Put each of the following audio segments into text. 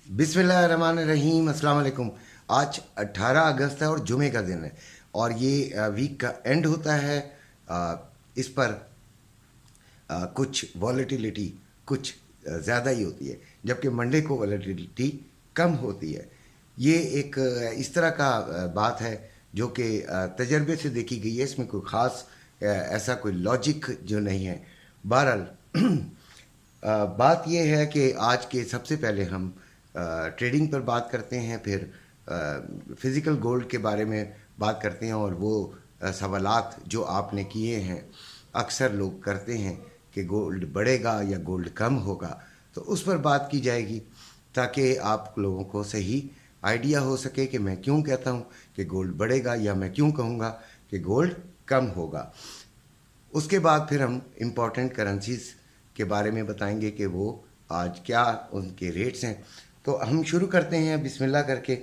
बिस्मिल्लाहिर्रहमानिर्रहीम, अस्सलाम वालेकुम। आज 18 अगस्त है और जुमे का दिन है और ये वीक का एंड होता है। इस पर कुछ वॉलेटिलिटी कुछ ज़्यादा ही होती है, जबकि मंडे को वॉलेटिलिटी कम होती है। ये एक इस तरह का बात है जो कि तजर्बे से देखी गई है। इसमें कोई ख़ास ऐसा कोई लॉजिक जो नहीं है। बहरहाल बात यह है कि आज के सबसे पहले हम ट्रेडिंग पर बात करते हैं, फिर फ़िज़िकल गोल्ड के बारे में बात करते हैं और वो सवालात जो आपने किए हैं, अक्सर लोग करते हैं कि गोल्ड बढ़ेगा या गोल्ड कम होगा, तो उस पर बात की जाएगी ताकि आप लोगों को सही आइडिया हो सके कि मैं क्यों कहता हूँ कि गोल्ड बढ़ेगा या मैं क्यों कहूँगा कि गोल्ड कम होगा। उसके बाद फिर हम इम्पॉर्टेंट करेंसीज़ के बारे में बताएंगे कि वो आज क्या उनके रेट्स हैं। तो हम शुरू करते हैं बिस्मिल्लाह करके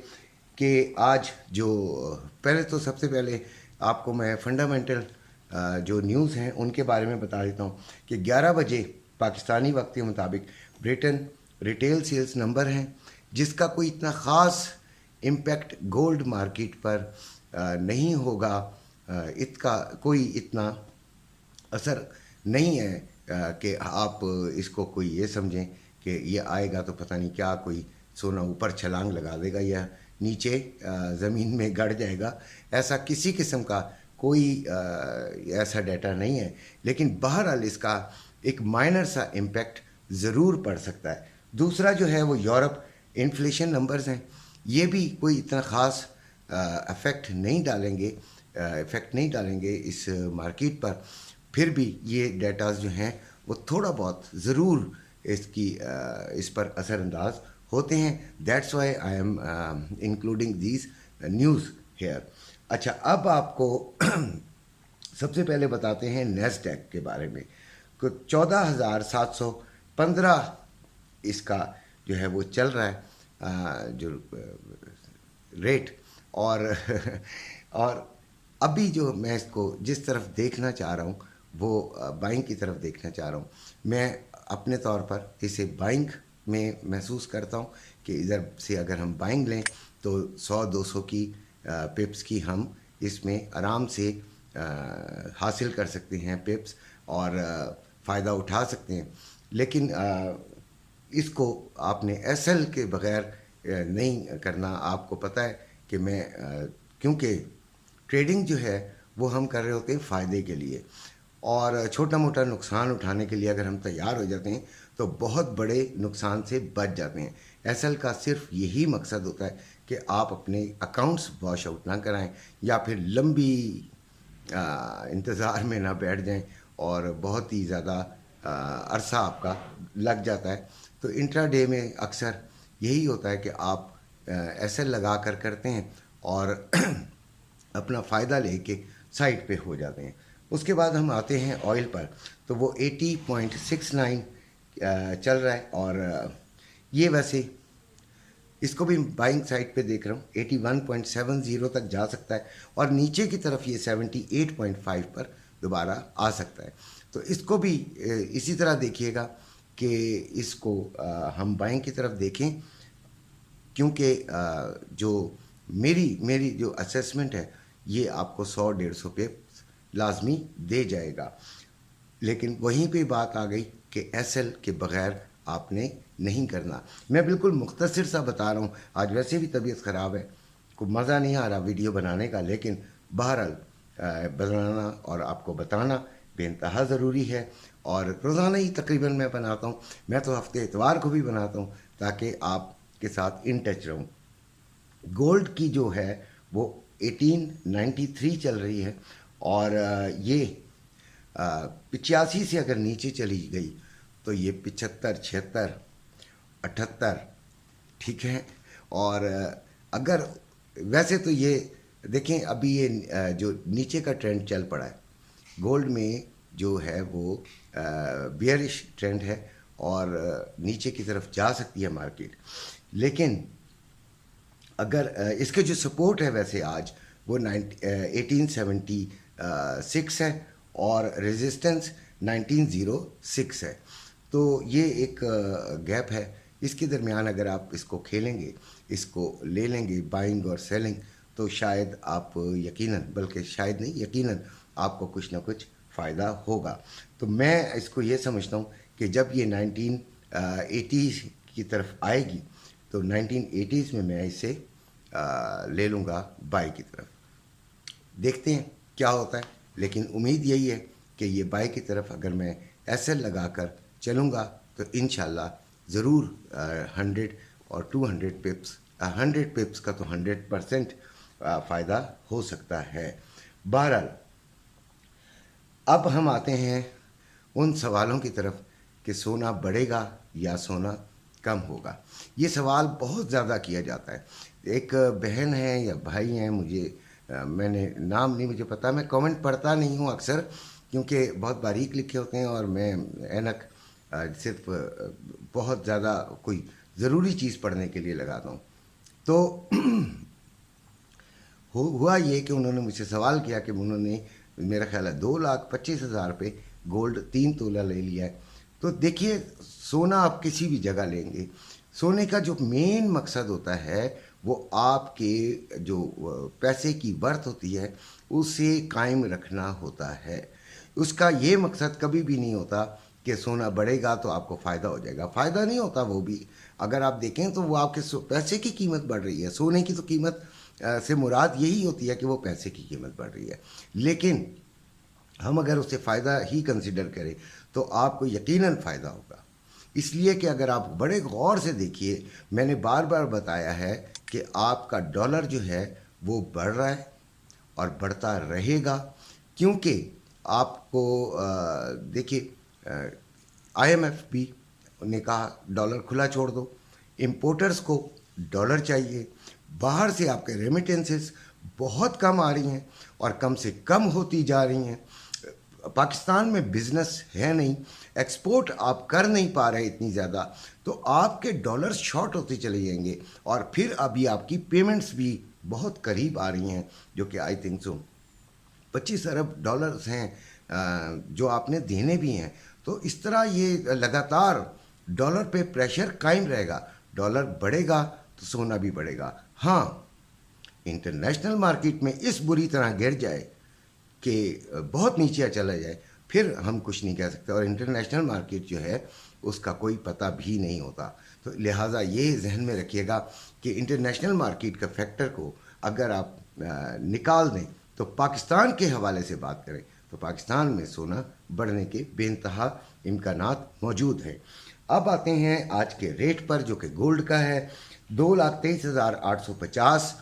कि आज जो पहले तो सबसे पहले आपको मैं फंडामेंटल जो न्यूज़ हैं उनके बारे में बता देता हूँ कि 11 बजे पाकिस्तानी वक्त के मुताबिक ब्रिटेन रिटेल सेल्स नंबर हैं, जिसका कोई इतना ख़ास इम्पेक्ट गोल्ड मार्केट पर नहीं होगा। इसका कोई इतना असर नहीं है कि आप इसको कोई ये समझें कि ये आएगा तो पता नहीं क्या कोई सोना ऊपर छलांग लगा देगा या नीचे ज़मीन में गड़ जाएगा। ऐसा किसी किस्म का कोई ऐसा डाटा नहीं है, लेकिन बहरहाल इसका एक माइनर सा इम्पेक्ट ज़रूर पड़ सकता है। दूसरा जो है वो यूरोप इन्फ्लेशन नंबर्स हैं, ये भी कोई इतना ख़ास इफ़ेक्ट नहीं डालेंगे इस मार्केट पर। फिर भी ये डेटाज जो हैं वो थोड़ा बहुत ज़रूर इस पर असरअंदाज होते हैं। That's why I am including these news here. अच्छा, अब आपको सबसे पहले बताते हैं नैस्डैक के बारे में। 14,715 इसका जो है वो चल रहा है जो रेट और और अभी जो मैं इसको जिस तरफ देखना चाह रहा हूँ वो बाइंग की तरफ देखना चाह रहा हूँ। मैं अपने तौर पर इसे बाइंग में महसूस करता हूँ कि इधर से अगर हम बाइंग लें तो 100-200 की पिप्स की हम इसमें आराम से हासिल कर सकते हैं पिप्स और फ़ायदा उठा सकते हैं। लेकिन इसको आपने एसएल के बग़ैर नहीं करना। आपको पता है कि मैं क्योंकि ट्रेडिंग जो है वो हम कर रहे होते हैं फ़ायदे के लिए और छोटा मोटा नुकसान उठाने के लिए अगर हम तैयार हो जाते हैं तो बहुत बड़े नुकसान से बच जाते हैं। एसएल का सिर्फ यही मकसद होता है कि आप अपने अकाउंट्स वॉश आउट ना कराएं या फिर लंबी इंतज़ार में ना बैठ जाएं और बहुत ही ज़्यादा अरसा आपका लग जाता है। तो इंट्राडे में अक्सर यही होता है कि आप एसएल लगा कर करते हैं और अपना फ़ायदा लेके साइड पे हो जाते हैं। उसके बाद हम आते हैं ऑयल पर, तो वो 80.69 चल रहा है और ये वैसे इसको भी बाइंग साइड पे देख रहा हूँ 81.70 तक जा सकता है और नीचे की तरफ ये 78.5 पर दोबारा आ सकता है। तो इसको भी इसी तरह देखिएगा कि इसको हम बाइंग की तरफ देखें, क्योंकि जो मेरी जो असेसमेंट है ये आपको 100-150 पे लाजमी दे जाएगा। लेकिन वहीं पे बात आ गई कि एसएल के बग़ैर आपने नहीं करना। मैं बिल्कुल मुख्तसर सा बता रहा हूँ, आज वैसे भी तबीयत ख़राब है, को मज़ा नहीं आ रहा वीडियो बनाने का, लेकिन बहरहाल बनाना और आपको बताना बेइंतहा ज़रूरी है। और रोज़ाना ही तकरीबन मैं बनाता हूँ, मैं तो हफ्ते इतवार को भी बनाता हूँ ताकि आपके साथ इन टच रहूँ। गोल्ड की जो है वो 1893 चल रही है और ये 85 से अगर नीचे चली गई तो ये 75, 76, 78 ठीक है। और अगर वैसे तो ये देखें अभी ये जो नीचे का ट्रेंड चल पड़ा है गोल्ड में जो है वो बियरिश ट्रेंड है और नीचे की तरफ जा सकती है मार्केट। लेकिन अगर इसके जो सपोर्ट है वैसे आज वो 1876 है और रेजिस्टेंस 1906 है। तो ये एक गैप है اس کے درمیان اگر آپ اس کو کھیلیں گے، اس کو لے لیں گے بائنگ اور سیلنگ، تو شاید آپ یقیناً، بلکہ شاید نہیں یقیناً آپ کو کچھ نہ کچھ فائدہ ہوگا۔ تو میں اس کو یہ سمجھتا ہوں کہ جب یہ 1980 کی طرف آئے گی تو 1980 میں اسے لے لوں گا بائی کی طرف۔ دیکھتے ہیں کیا ہوتا ہے، لیکن امید یہی ہے کہ یہ بائی کی طرف اگر میں ایس ایل لگا کر چلوں گا تو انشاءاللہ ضرور 100 اور 200 پپس، 100 پپس کا تو 100% فائدہ ہو سکتا ہے۔ بہرحال اب ہم آتے ہیں ان سوالوں کی طرف کہ سونا بڑھے گا یا سونا کم ہوگا۔ یہ سوال بہت زیادہ کیا جاتا ہے۔ ایک بہن ہے یا بھائی ہیں، میں نے نام نہیں مجھے پتا، میں کامنٹ پڑھتا نہیں ہوں اکثر کیونکہ بہت باریک لکھے ہوتے ہیں، اور میں اینک صرف بہت زیادہ کوئی ضروری چیز پڑھنے کے لیے لگاتا ہوں۔ تو ہوا یہ کہ انہوں نے مجھ سے سوال کیا کہ انہوں نے میرا خیال ہے 2,25,000 پہ گولڈ 3 تولہ لے لیا ہے۔ تو دیکھیے، سونا آپ کسی بھی جگہ لیں گے، سونے کا جو مین مقصد ہوتا ہے وہ آپ کے جو پیسے کی ورتھ ہوتی ہے اسے قائم رکھنا ہوتا ہے۔ اس کا یہ مقصد کبھی بھی نہیں ہوتا کہ سونا بڑھے گا تو آپ کو فائدہ ہو جائے گا، فائدہ نہیں ہوتا۔ وہ بھی اگر آپ دیکھیں تو وہ آپ کے پیسے کی قیمت بڑھ رہی ہے، سونے کی تو قیمت سے مراد یہی ہوتی ہے کہ وہ پیسے کی قیمت بڑھ رہی ہے، لیکن ہم اگر اسے فائدہ ہی کنسیڈر کریں تو آپ کو یقیناً فائدہ ہوگا۔ اس لیے کہ اگر آپ بڑے غور سے دیکھیے، میں نے بار بار بتایا ہے کہ آپ کا ڈالر جو ہے وہ بڑھ رہا ہے اور بڑھتا رہے گا، کیونکہ آپ کو دیکھیے IMF بھی نے کہا ڈالر کھلا چھوڑ دو، امپورٹرز کو ڈالر چاہیے، باہر سے آپ کے ریمیٹنسز بہت کم آ رہی ہیں اور کم سے کم ہوتی جا رہی ہیں۔ پاکستان میں بزنس ہے نہیں، ایکسپورٹ آپ کر نہیں پا رہے اتنی زیادہ، تو آپ کے ڈالرز شارٹ ہوتے چلے جائیں گے، اور پھر ابھی آپ کی پیمنٹس بھی بہت قریب آ رہی ہیں، جو کہ I think so 25 Arab dollars ہیں جو آپ نے دینے بھی ہیں۔ تو اس طرح یہ لگاتار ڈالر پہ پریشر قائم رہے گا، ڈالر بڑھے گا تو سونا بھی بڑھے گا۔ ہاں، انٹرنیشنل مارکیٹ میں اس بری طرح گر جائے کہ بہت نیچے چلا جائے، پھر ہم کچھ نہیں کہہ سکتے، اور انٹرنیشنل مارکیٹ جو ہے اس کا کوئی پتہ بھی نہیں ہوتا۔ تو لہٰذا یہ ذہن میں رکھیے گا کہ انٹرنیشنل مارکیٹ کا فیکٹر کو اگر آپ نکال دیں تو پاکستان کے حوالے سے بات کریں تو پاکستان میں سونا بڑھنے کے بے انتہا امکانات موجود ہیں۔ اب آتے ہیں آج کے ریٹ پر، جو کہ گولڈ کا ہے۔ 2,23,850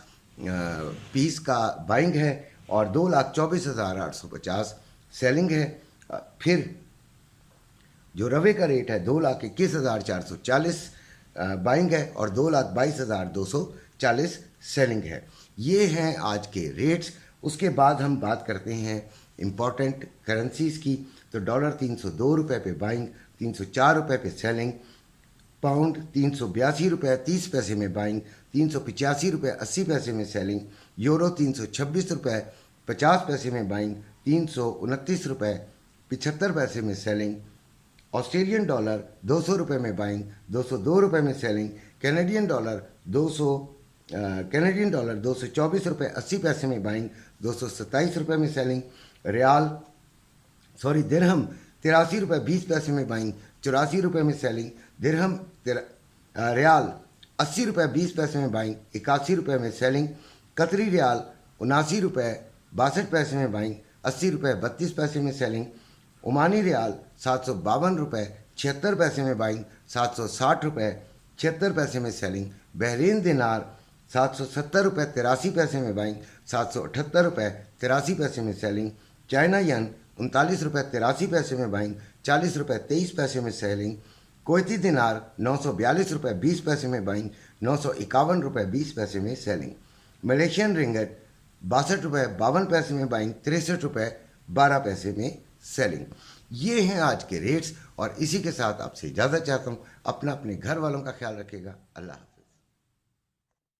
پیس کا بائنگ ہے اور 2,24,850 سیلنگ ہے۔ پھر جو روے کا ریٹ ہے 2,21,440 بائنگ ہے اور 2,22,240 سیلنگ ہے۔ یہ ہیں آج کے ریٹس۔ اس کے بعد ہم بات کرتے ہیں امپورٹنٹ کرنسیز کی۔ تو ڈالر 302 روپے پہ بائنگ، 304 روپے پہ سیلنگ، پاؤنڈ 382 روپے 30 پیسے میں بائنگ، 385 روپے 80 پیسے میں سیلنگ، یورو 326 روپے 50 پیسے میں بائنگ، 329 روپے 75 پیسے میں سیلنگ، آسٹریلین ڈالر 200 روپے میں بائنگ، 202 روپے میں سیلنگ، کینیڈین ڈالر 224 روپے 80 پیسے میں بائنگ، 227 روپے میں سیلنگ، درہم 83 روپے 20 پیسے میں بائنگ، 84 روپے میں سیلنگ، ریال 80 روپے 20 پیسے میں بائنگ، 81 روپے میں سیلنگ، قطری ریال 79 روپے 62 پیسے میں بائنگ، 80 روپے 32 پیسے میں سیلنگ، عمانی ریال 752 روپے 76 پیسے میں بائنگ، 760 روپے 76 پیسے میں سیلنگ، بحرین دینار 770 روپے 83 پیسے میں بائنگ، 778 روپے 83 پیسے میں سیلنگ، چائنا ین 39 روپے 83 پیسے میں بائنگ، 40 روپے 23 پیسے میں سیلنگ، کویتی دینار 942 روپے 20 پیسے میں بائنگ، 951 روپے 20 پیسے میں سیلنگ، ملیشین رنگٹ 62 روپے 52 پیسے میں بائنگ، 63 روپے 12 پیسے میں سیلنگ۔ یہ ہیں آج کے ریٹس، اور اسی کے ساتھ آپ سے اجازت چاہتا ہوں۔ اپنے گھر والوں کا خیال رکھیے گا۔ اللہ حافظ۔